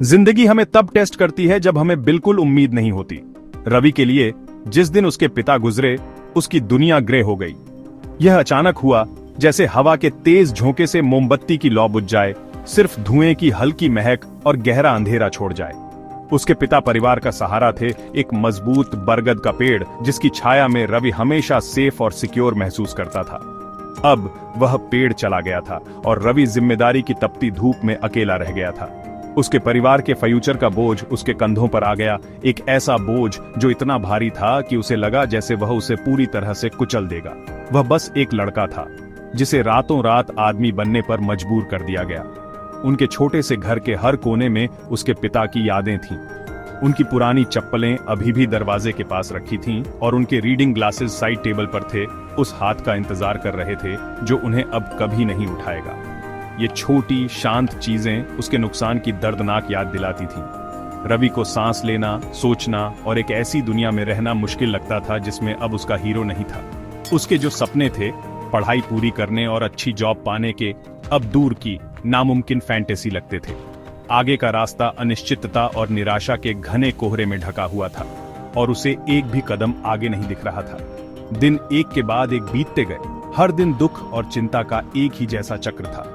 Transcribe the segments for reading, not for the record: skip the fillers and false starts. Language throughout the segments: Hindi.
जिंदगी हमें तब टेस्ट करती है जब हमें बिल्कुल उम्मीद नहीं होती। रवि के लिए जिस दिन उसके पिता गुजरे, उसकी दुनिया ग्रे हो गई। यह अचानक हुआ जैसे हवा के तेज झोंके से मोमबत्ती की लौ बुझ जाए, सिर्फ धुएं की हल्की महक और गहरा अंधेरा छोड़ जाए। उसके पिता परिवार का सहारा थे, एक मजबूत बरगद का पेड़ जिसकी छाया में रवि हमेशा सेफ और सिक्योर महसूस करता था। अब वह पेड़ चला गया था और रवि जिम्मेदारी की तपती धूप में अकेला रह गया था। उसके परिवार के फ्यूचर का बोझ उसके कंधों पर आ गया, एक ऐसा बोझ जो इतना भारी था कि उसे लगा जैसे वह उसे पूरी तरह से कुचल देगा। वह बस एक लड़का था जिसे रातों रात आदमी बनने पर मजबूर कर दिया गया। उनके छोटे से घर के हर कोने में उसके पिता की यादें थीं। उनकी पुरानी चप्पलें अभी भी दरवाजे के पास रखी थीं और उनके रीडिंग ग्लासेस साइड टेबल पर थे, उस हाथ का इंतजार कर रहे थे जो उन्हें अब कभी नहीं उठाएगा। ये छोटी शांत चीजें उसके नुकसान की दर्दनाक याद दिलाती थीं। रवि को सांस लेना, सोचना और एक ऐसी दुनिया में रहना मुश्किल लगता था जिसमें अब उसका हीरो नहीं था। उसके जो सपने थे, पढ़ाई पूरी करने और अच्छी जॉब पाने के, अब दूर की नामुमकिन फैंटेसी लगते थे। आगे का रास्ता अनिश्चितता और निराशा के घने कोहरे में ढका हुआ था और उसे एक भी कदम आगे नहीं दिख रहा था। दिन एक के बाद एक बीतते गए, हर दिन दुख और चिंता का एक ही जैसा चक्र था।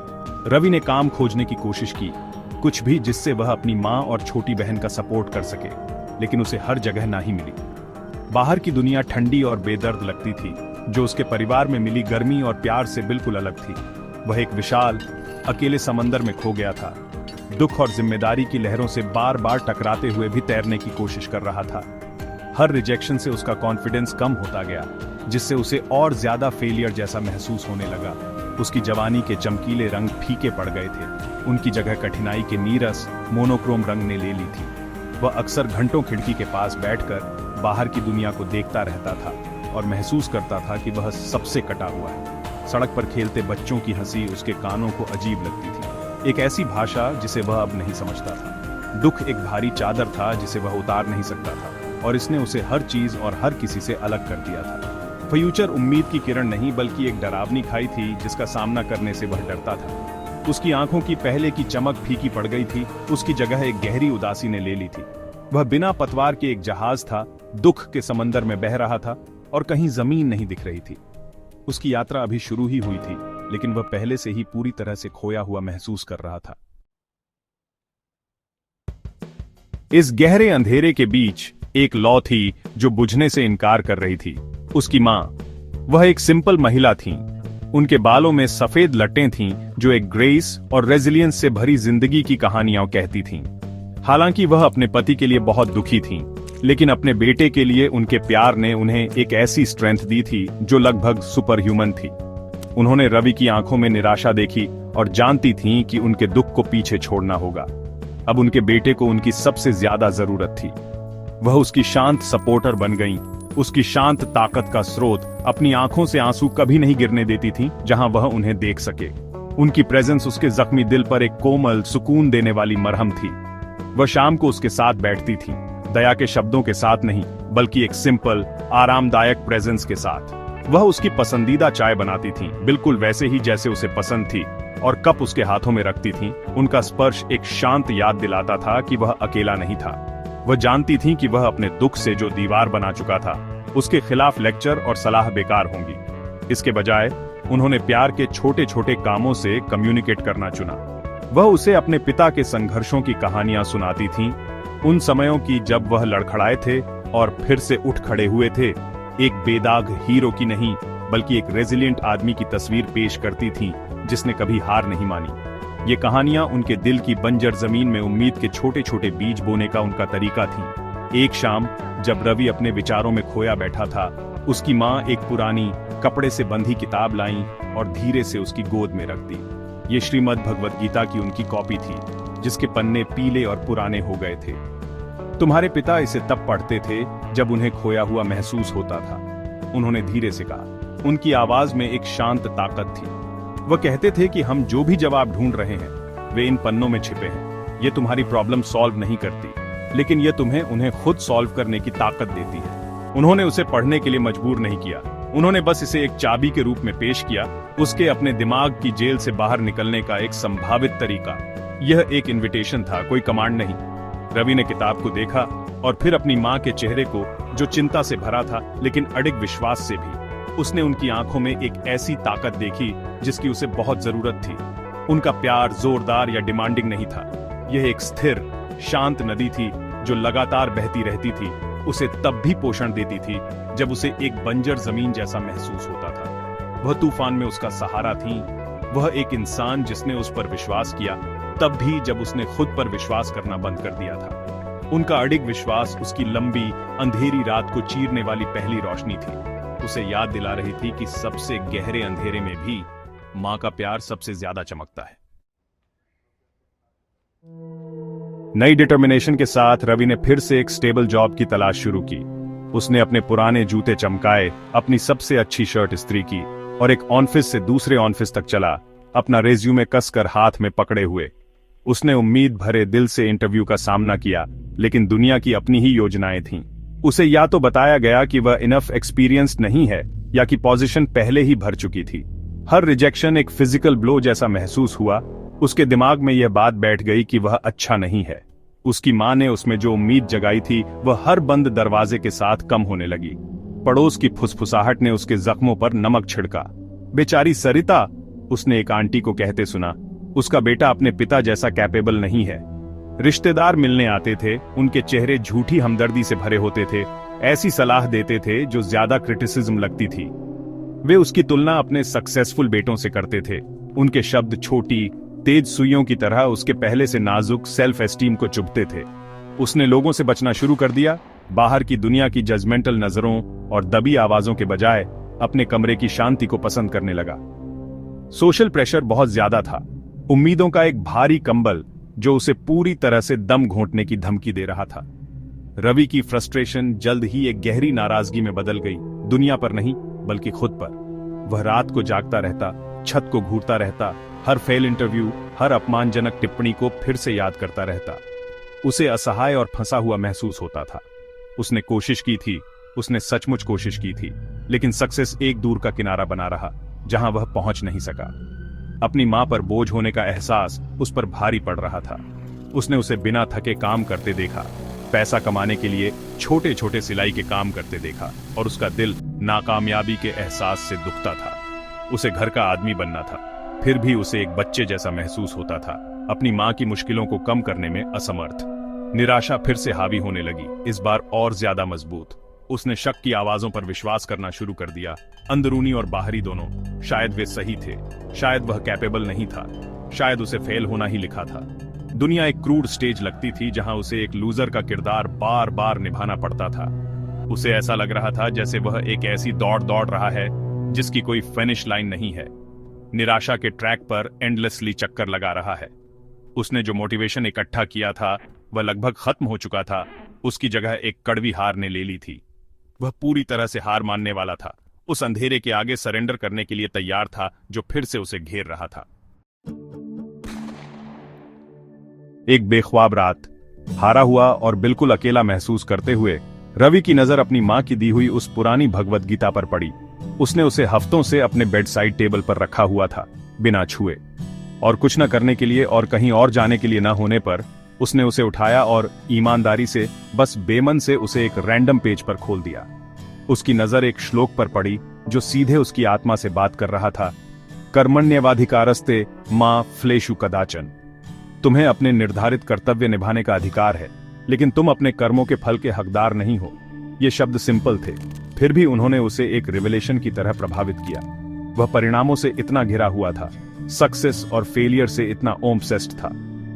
रवि ने काम खोजने की कोशिश की, कुछ भी जिससे वह अपनी माँ और छोटी बहन का सपोर्ट कर सके, लेकिन उसे हर जगह ना ही मिली। बाहर की दुनिया ठंडी और बेदर्द लगती थी, जो उसके परिवार में मिली गर्मी और प्यार से बिल्कुल अलग थी। वह एक विशाल अकेले समंदर में खो गया था, दुख और जिम्मेदारी की लहरों से बार बार टकराते हुए भी तैरने की कोशिश कर रहा था। हर रिजेक्शन से उसका कॉन्फिडेंस कम होता गया, जिससे उसे और ज्यादा फेलियर जैसा महसूस होने लगा। उसकी जवानी के चमकीले रंग फीके पड़ गए थे, उनकी जगह कठिनाई के नीरस मोनोक्रोम रंग ने ले ली थी। वह अक्सर घंटों खिड़की के पास बैठकर बाहर की दुनिया को देखता रहता था और महसूस करता था कि वह सबसे कटा हुआ है। सड़क पर खेलते बच्चों की हंसी उसके कानों को अजीब लगती थी, एक ऐसी भाषा जिसे वह अब नहीं समझता था। दुख एक भारी चादर था जिसे वह उतार नहीं सकता था और इसने उसे हर चीज और हर किसी से अलग कर दिया था। फ्यूचर उम्मीद की किरण नहीं बल्कि एक डरावनी खाई थी जिसका सामना करने से वह डरता था। उसकी आंखों की पहले की चमक फीकी पड़ गई थी, उसकी जगह एक गहरी उदासी ने ले ली थी। वह बिना पतवार के एक जहाज था, दुख के समंदर में बह रहा था और कहीं जमीन नहीं दिख रही थी। उसकी यात्रा अभी शुरू ही हुई थी, लेकिन वह पहले से ही पूरी तरह से खोया हुआ महसूस कर रहा था। इस गहरे अंधेरे के बीच एक लौ थी जो बुझने से इनकार कर रही थी, उसकी मां। वह एक सिंपल महिला थीं। उनके बालों में सफेद लट्टें थीं जो एक ग्रेस और रेजिलियंस से भरी जिंदगी की कहानियां कहती थीं। हालांकि वह अपने पति के लिए बहुत दुखी थीं, लेकिन अपने बेटे के लिए उनके प्यार ने उन्हें एक ऐसी स्ट्रेंथ दी थी जो लगभग सुपर ह्यूमन थी। उन्होंने रवि की आंखों में निराशा देखी और जानती थीं कि उनके दुख को पीछे छोड़ना होगा। अब उनके बेटे को उनकी सबसे ज्यादा जरूरत थी। वह उसकी शांत सपोर्टर बन गईं, उसकी शांत ताकत का स्रोत। अपनी आंखों से आंसू कभी नहीं गिरने देती थीं जहां वह उन्हें देख सके। उनकी प्रेजेंस उसके जख्मी दिल पर एक कोमल, सुकून देने वाली मरहम थी। वह शाम को उसके साथ बैठती थी, दया के शब्दों के साथ नहीं, बल्कि एक सिंपल, आरामदायक प्रेजेंस के साथ। वह उसकी पसंदीदा चाय बनाती थीं, बिल्कुल वैसे ही जैसे उसे पसंद थी, और कप उसके हाथों में रखती थीं। उनका स्पर्श एक शांत याद दिलाता था कि वह अकेला नहीं था। वह जानती थीं कि वह अपने दुख से जो दीवार बना चुका था, उसके खिलाफ लेक्चर और सलाह बेकार होंगी। इसके बजाय उन्होंने प्यार के छोटे छोटे कामों से कम्युनिकेट करना चुना। वह उसे अपने पिता के संघर्षों की कहानियां सुनाती थीं, उन समयों की जब वह लड़खड़ाए थे और फिर से उठ खड़े हुए थे। एक बेदाग हीरो की नहीं, बल्कि एक रेजिलिएंट आदमी की तस्वीर पेश करती थीं जिसने कभी हार नहीं मानी। ये कहानियां उनके दिल की बंजर जमीन में उम्मीद के छोटे छोटे बीज बोने का उनका तरीका थी। एक शाम जब रवि अपने विचारों में खोया बैठा था, उसकी माँ एक पुरानी कपड़े से बंधी किताब लाई और धीरे से उसकी गोद में रख दी। ये श्रीमद् भगवद गीता की उनकी कॉपी थी, जिसके पन्ने पीले और पुराने हो गए थे। तुम्हारे पिता इसे तब पढ़ते थे जब उन्हें खोया हुआ महसूस होता था, उन्होंने धीरे से कहा। उनकी आवाज में एक शांत ताकत थी। वह कहते थे कि हम जो भी जवाब ढूंढ रहे हैं, वे इन पन्नों में छिपे हैं। ये तुम्हारी प्रॉब्लम सॉल्व नहीं करती, लेकिन ये तुम्हें उन्हें खुद सॉल्व करने की ताकत देती है। उन्होंने उसे पढ़ने के लिए मजबूर नहीं किया, उन्होंने बस इसे एक चाबी के रूप में पेश किया, उसके अपने दिमाग की जेल से बाहर निकलने का एक संभावित तरीका। यह एक इनविटेशन था, कोई कमांड नहीं। रवि ने किताब को देखा और फिर अपनी माँ के चेहरे को, जो चिंता से भरा था लेकिन अडिग विश्वास से भी। उसने उनकी आंखों में एक ऐसी ताकत देखी जिसकी उसे बहुत जरूरत थी। उनका प्यार जोरदार या डिमांडिंग नहीं था, यह एक स्थिर, शांत नदी थी जो लगातार बहती रहती थी। उसे तब भी पोषण देती थी जब उसे एक बंजर जमीन जैसा महसूस होता था। वह तूफान में उसका सहारा थी। वह एक इंसान जिसने उस पर विश्वास किया, तब भी जब उसने खुद पर विश्वास करना बंद कर दिया था। उनका अडिग विश्वास उसकी लंबी अंधेरी रात को चीरने वाली पहली रोशनी थी। उसे याद दिला रही थी कि सबसे गहरे अंधेरे में भी मां का प्यार सबसे ज्यादा चमकता है। नई डिटर्मिनेशन के साथ रवि ने फिर से एक स्टेबल जॉब की तलाश शुरू की। उसने अपने पुराने जूते चमकाए, अपनी सबसे अच्छी शर्ट इस्त्री की और एक ऑफिस से दूसरे ऑफिस तक चला, अपना रेज्यूमे कसकर हाथ में पकड़े हुए। उसने उम्मीद भरे दिल से इंटरव्यू का सामना किया, लेकिन दुनिया की अपनी ही योजनाएं थीं। उसे या तो बताया गया कि वह इनफ एक्सपीरियंस्ड नहीं है या कि पोजीशन पहले ही भर चुकी थी। हर रिजेक्शन एक फिजिकल ब्लो जैसा महसूस हुआ। उसके दिमाग में यह बात बैठ गई कि वह अच्छा नहीं है। उसकी मां ने उसमें जो उम्मीद जगाई थी वह हर बंद दरवाजे के साथ कम होने लगी। पड़ोस की फुसफुसाहट ने उसके जख्मों पर नमक छिड़का। बेचारी सरिता, उसने एक आंटी को कहते सुना, उसका बेटा अपने पिता जैसा कैपेबल नहीं है। रिश्तेदार मिलने आते थे, उनके चेहरे झूठी हमदर्दी से भरे होते थे, ऐसी सलाह देते थे जो ज्यादा क्रिटिसिज्म लगती थी। वे उसकी तुलना अपने सक्सेसफुल बेटों से करते थे। उनके शब्द छोटी, तेज सुइयों की तरह उसके पहले से नाजुक सेल्फ एस्टीम को चुभते थे। उसने लोगों से बचना शुरू कर दिया, बाहर की दुनिया की जजमेंटल नजरों और दबी आवाजों के बजाय अपने कमरे की शांति को पसंद करने लगा। सोशल प्रेशर बहुत ज्यादा था, उम्मीदों का एक भारी कंबल जो उसे पूरी तरह से दम घोंटने की धमकी दे रहा था। रवि की फ्रस्ट्रेशन जल्द ही एक गहरी नाराजगी में बदल गई, दुनिया पर नहीं बल्कि खुद पर। वह रात को जागता रहता, छत को घूरता रहता, हर फेल इंटरव्यू, हर अपमानजनक टिप्पणी को फिर से याद करता रहता। उसे असहाय और फंसा हुआ महसूस होता था। उसने कोशिश की थी, उसने सचमुच कोशिश की थी, लेकिन सक्सेस एक दूर का किनारा बना रहा जहां वह पहुंच नहीं सका। अपनी मां पर बोझ होने का एहसास उस पर भारी पड़ रहा था। उसने उसे बिना थके काम करते देखा, पैसा कमाने के लिए छोटे छोटे सिलाई के काम करते देखा, और उसका दिल नाकामयाबी के एहसास से दुखता था। उसे घर का आदमी बनना था, फिर भी उसे एक बच्चे जैसा महसूस होता था, अपनी मां की मुश्किलों को कम करने में असमर्थ। निराशा फिर से हावी होने लगी, इस बार और ज्यादा मजबूत। उसने शक की आवाजों पर विश्वास करना शुरू कर दिया, अंदरूनी और बाहरी दोनों। शायद वे सही थे, शायद वह कैपेबल नहीं था, शायद उसे फेल होना ही लिखा था। दुनिया एक क्रूड स्टेज लगती थी जहां उसे एक लूजर का किरदार बार बार निभाना पड़ता था। उसे ऐसा लग रहा था जैसे वह एक ऐसी दौड़ दौड़ रहा है जिसकी कोई फिनिश लाइन नहीं है, निराशा के ट्रैक पर एंडलेसली चक्कर लगा रहा है। उसने जो मोटिवेशन इकट्ठा किया था वह लगभग खत्म हो चुका था, उसकी जगह एक कड़वी हार ने ले ली थी। वह पूरी तरह से हार मानने वाला था, उस अंधेरे के आगे सरेंडर करने के लिए तैयार था जो फिर से उसे घेर रहा था। एक बेख्वाब रात, हारा हुआ और बिल्कुल अकेला महसूस करते हुए रवि की नजर अपनी मां की दी हुई उस पुरानी भगवद गीता पर पड़ी। उसने उसे हफ्तों से अपने बेड साइड टेबल पर रखा हुआ था, बिना छुए, और कुछ न करने के लिए और कहीं और जाने के लिए न होने पर उसने उसे उठाया और ईमानदारी से, बस बेमन से उसे एक रैंडम पेज पर खोल दिया। उसकी नजर एक श्लोक पर पड़ी जो सीधे उसकी आत्मा से बात कर रहा था। कर्मण्येवाधिकारस्ते मा फलेषु कदाचन। तुम्हें अपने निर्धारित कर्तव्य निभाने का अधिकार है, लेकिन तुम अपने कर्मों के फल के हकदार नहीं हो। ये शब्द सिंपल थे, फिर भी उन्होंने उसे एक रिवेलेशन की तरह प्रभावित किया। वह परिणामों से इतना घिरा हुआ था, सक्सेस और फेलियर से इतना ओब्सेस्ड था।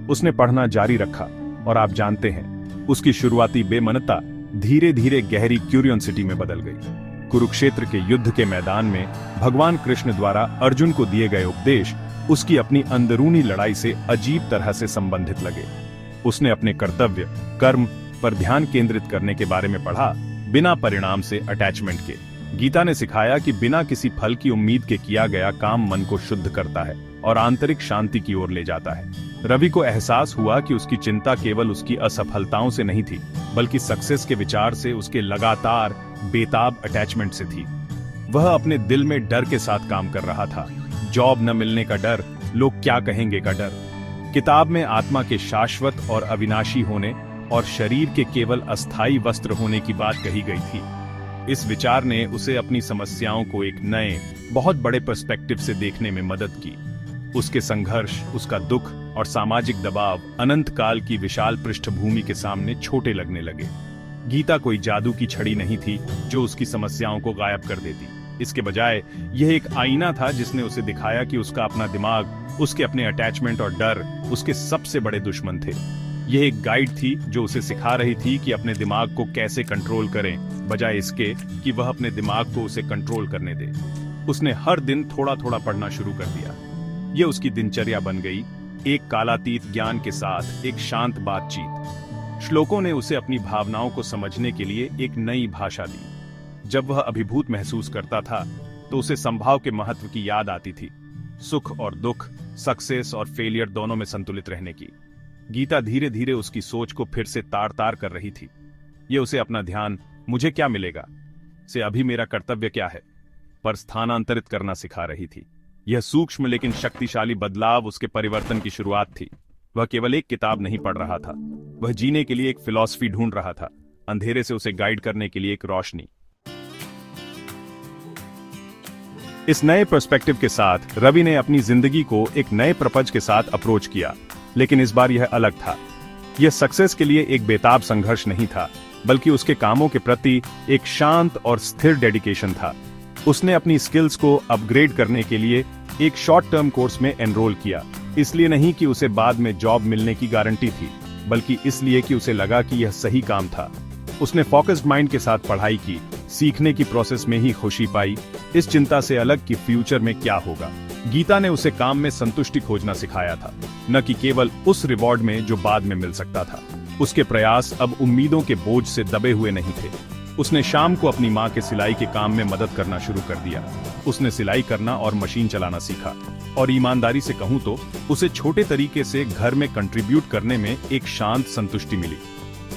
उसने पढ़ना जारी रखा, और आप जानते हैं, उसकी शुरुआती बेमनता धीरे धीरे गहरी क्यूरियोसिटी में बदल गई। कुरुक्षेत्र के युद्ध के मैदान में भगवान कृष्ण द्वारा अर्जुन को दिए गए उपदेश उसकी अपनी अंदरूनी लड़ाई से अजीब तरह से संबंधित लगे। उसने अपने कर्तव्य, कर्म पर ध्यान केंद्रित करने के बारे में पढ़ा, बिना परिणाम से अटैचमेंट के। गीता ने सिखाया कि बिना किसी फल की उम्मीद के किया गया काम मन को शुद्ध करता है और आंतरिक शांति की ओर ले जाता है। रवि को एहसास हुआ कि उसकी चिंता केवल उसकी असफलताओं से नहीं थी, बल्कि सक्सेस के विचार से उसके लगातार बेताब अटैचमेंट से थी। वह अपने दिल में डर के साथ काम कर रहा था, जॉब न मिलने का डर, लोग क्या कहेंगे का डर, किताब में आत्मा के शाश्वत और अविनाशी होने और शरीर के केवल अस्थायी वस्त्र होने की बात कही गई थी। इस विचार ने उसे अपनी समस्याओं को एक नए, बहुत बड़े पर्सपेक्टिव से देखने में मदद की। उसके संघर्ष, उसका दुख और सामाजिक दबाव अनंत काल की विशाल पृष्ठभूमि के सामने छोटे लगने लगे। गीता कोई जादू की छड़ी नहीं थी जो उसकी समस्याओं को गायब कर देती। इसके बजाय यह एक आईना था जिसने उसे दिखाया कि उसका अपना दिमाग, उसके अपने अटैचमेंट और डर उसके सबसे बड़े दुश्मन थे। यह एक गाइड थी जो उसे सिखा रही थी कि अपने दिमाग को कैसे कंट्रोल करें, बजाय इसके कि वह अपने दिमाग को उसे कंट्रोल करने दे। उसने हर दिन थोड़ा थोड़ा पढ़ना शुरू कर दिया। यह उसकी दिनचर्या बन गई, एक कालातीत ज्ञान के साथ एक शांत बातचीत। श्लोकों ने उसे अपनी भावनाओं को समझने के लिए एक नई भाषा दी। जब वह अभिभूत महसूस करता था तो उसे संभाव के महत्व की याद आती थी, सुख और दुख, सक्सेस और फेलियर दोनों में संतुलित रहने की। गीता धीरे धीरे उसकी सोच को फिर से तार तार कर रही थी। यह उसे अपना ध्यान मुझे क्या मिलेगा से अभी मेरा कर्तव्य क्या है पर स्थानांतरित करना सिखा रही थी। यह सूक्ष्म लेकिन शक्तिशाली बदलाव उसके परिवर्तन की शुरुआत थी। वह केवल एक किताब नहीं पढ़ रहा था, वह जीने के लिए एक फिलॉसफी ढूंढ रहा था, अंधेरे से उसे गाइड करने के लिए एक रोशनी। इस नए पर्सपेक्टिव के साथ रवि ने अपनी जिंदगी को एक नए प्रपंच के साथ अप्रोच किया, लेकिन इस बार यह अलग था। यह सक्सेस के लिए एक बेताब संघर्ष नहीं था, बल्कि उसके कामों के प्रति एक शांत और स्थिर डेडिकेशन था। उसने अपनी स्किल्स को अपग्रेड करने के लिए एक शॉर्ट टर्म कोर्स में एनरोल किया, इसलिए नहीं कि उसे बाद में जॉब मिलने की गारंटी थी, बल्कि इसलिए कि उसे लगा कि यह सही काम था। उसने फोकस्ड माइंड के साथ पढ़ाई की, सीखने की प्रोसेस में ही खुशी पाई, इस चिंता से अलग कि फ्यूचर में क्या होगा। गीता ने उसे काम में संतुष्टि खोजना सिखाया था, न कि केवल उस रिवॉर्ड में जो बाद में मिल सकता था। उसके प्रयास अब उम्मीदों के बोझ से दबे हुए नहीं थे। उसने शाम को अपनी माँ के सिलाई के काम में मदद करना शुरू कर दिया। उसने सिलाई करना और मशीन चलाना सीखा, और ईमानदारी से कहूँ तो उसे छोटे तरीके से घर में कंट्रीब्यूट करने में एक शांत संतुष्टि मिली।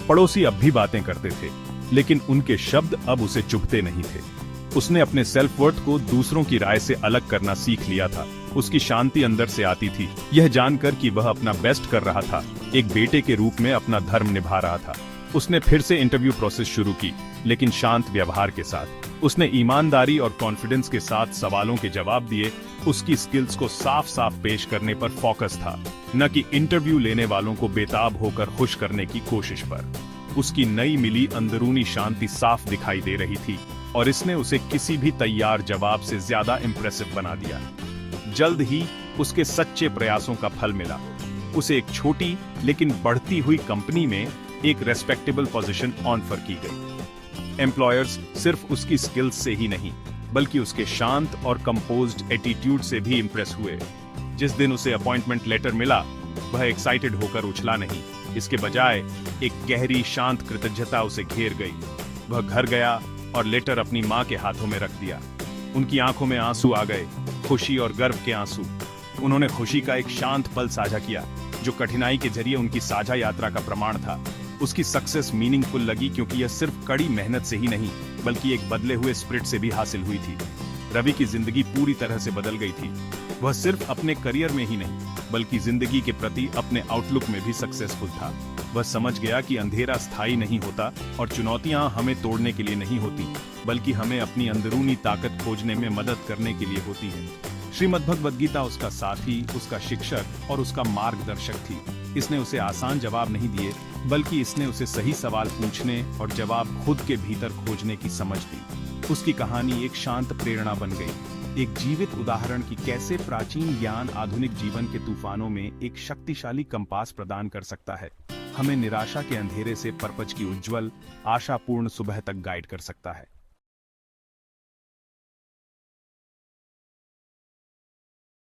पड़ोसी अब भी बातें करते थे, लेकिन उनके शब्द अब उसे चुभते नहीं थे। उसने अपने सेल्फ वर्थ को दूसरों की राय से अलग करना सीख लिया था। उसकी शांति अंदर से आती थी, यह जानकर कि वह अपना बेस्ट कर रहा था, एक बेटे के रूप में अपना धर्म निभा रहा था। उसने फिर से इंटरव्यू प्रोसेस शुरू की, लेकिन शांत व्यवहार के साथ। उसने ईमानदारी और कॉन्फिडेंस के साथ सवालों के जवाब दिए। उसकी स्किल्स को साफ साफ पेश करने पर फोकस था, न कि इंटरव्यू लेने वालों को बेताब होकर खुश करने की कोशिश पर। उसकी नई मिली अंदरूनी शांति साफ दिखाई दे रही थी, और इसने उसे किसी भी तैयार जवाब से ज्यादा इंप्रेसिव बना दिया। जल्द ही उसके सच्चे प्रयासों का फल मिला। उसे एक छोटी लेकिन बढ़ती हुई कंपनी में एक रेस्पेक्टेबल पोजीशन ऑफर की गई। एम्प्लॉयर्स सिर्फ उसकी स्किल्स से ही नहीं, बल्कि उसके शांत और कंपोज्ड एटीट्यूड से भी इंप्रेस हुए। जिस दिन उसे अपॉइंटमेंट लेटर मिला, वह एक्साइटेड होकर उछला नहीं, इसके बजाय एक गहरी शांत कृतज्ञता उसे घेर गई। वह घर गया और लेटर अपनी माँ के हाथों में रख दिया। उनकी आंखों में आंसू आ गए, खुशी और गर्व के आंसू। उन्होंने खुशी का एक शांत पल साझा किया, जो कठिनाई के जरिए उनकी साझा यात्रा का प्रमाण था। उसकी सक्सेस मीनिंगफुल लगी, क्योंकि यह सिर्फ कड़ी मेहनत से ही नहीं, बल्कि एक बदले हुए स्पिरिट से भी हासिल हुई थी। रवि की जिंदगी पूरी तरह से बदल गई थी। वह सिर्फ अपने करियर में ही नहीं, बल्कि जिंदगी के प्रति अपने आउटलुक में भी सक्सेसफुल था। वह समझ गया कि अंधेरा स्थायी नहीं होता, और चुनौतियां हमें तोड़ने के लिए नहीं होती, बल्कि हमें अपनी अंदरूनी ताकत खोजने में मदद करने के लिए होती है। श्रीमद्भगवद्गीता उसका साथी, उसका शिक्षक और उसका मार्गदर्शक थी। इसने उसे आसान जवाब नहीं दिए, बल्कि इसने उसे सही सवाल पूछने और जवाब खुद के भीतर खोजने की समझ दी। उसकी कहानी एक शांत प्रेरणा बन गई, एक जीवित उदाहरण कि कैसे प्राचीन ज्ञान आधुनिक जीवन के तूफानों में एक शक्तिशाली कंपास प्रदान कर सकता है, हमें निराशा के अंधेरे से पर्पज की उज्जवल, आशापूर्ण सुबह तक गाइड कर सकता है।